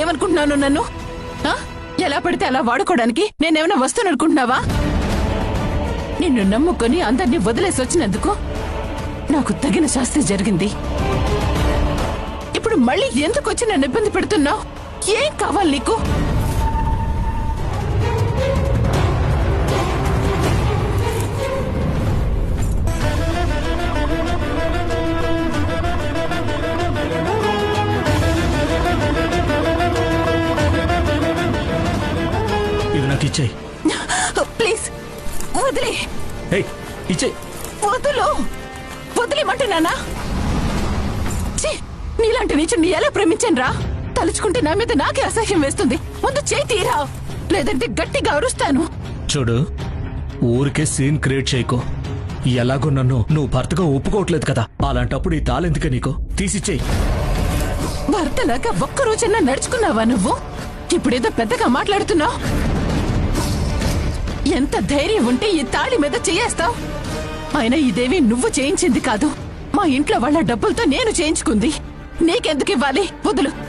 ఏమనుకుంటున్నాను నన్ను? ఎలా పడితే అలా వాడుకోవడానికి నేనేమైనా వస్తువును అనుకుంటున్నావా? నిన్ను నమ్ముకొని అందరినీ వదిలేసి వచ్చినందుకు నాకు తగిన శాస్తి జరిగింది. ఇప్పుడు మళ్ళీ ఎందుకు వచ్చి నన్ను ఇబ్బంది పెడుతున్నావు? ఏం కావాలి నీకు? ఇది నాకు ఇచ్చేయి. ప్లీజ్ వదిలే. ఇచ్చేయి. వదులు. వదిలేమంటున్నానా? నీలాంటి నీచుని ఎలా ప్రేమించాను రా? తలుచుకుంటే నా మీద నాకే అసహ్యం వేస్తుంది. ముందు చేయి తీరా, లేదంటే గట్టిగా అరుస్తాను. చూడు, ఊరికే సీన్ క్రియేట్ చేయకు. ఎలాగో నన్ను నువ్వు భర్తగా ఒప్పుకోవట్లేదు కదా, అలాంటప్పుడు ఈ తాళెందుకే నీకు? తీసిచ్చేయి. భర్తలాగా ఒక్కరోజన్నా నడుచుకున్నావా నువ్వు? ఇప్పుడేదో పెద్దగా మాట్లాడుతున్నావు. ఎంత ధైర్యం ఉంటే ఈ తాళి మీద చేయేస్తావు? అయినా ఇదేవి నువ్వు చేయించింది కాదు, మా ఇంట్లో వాళ్ళ డబ్బులతో నేను చేయించుకుంది. నీకెందుకు ఇవ్వాలి? వదులు.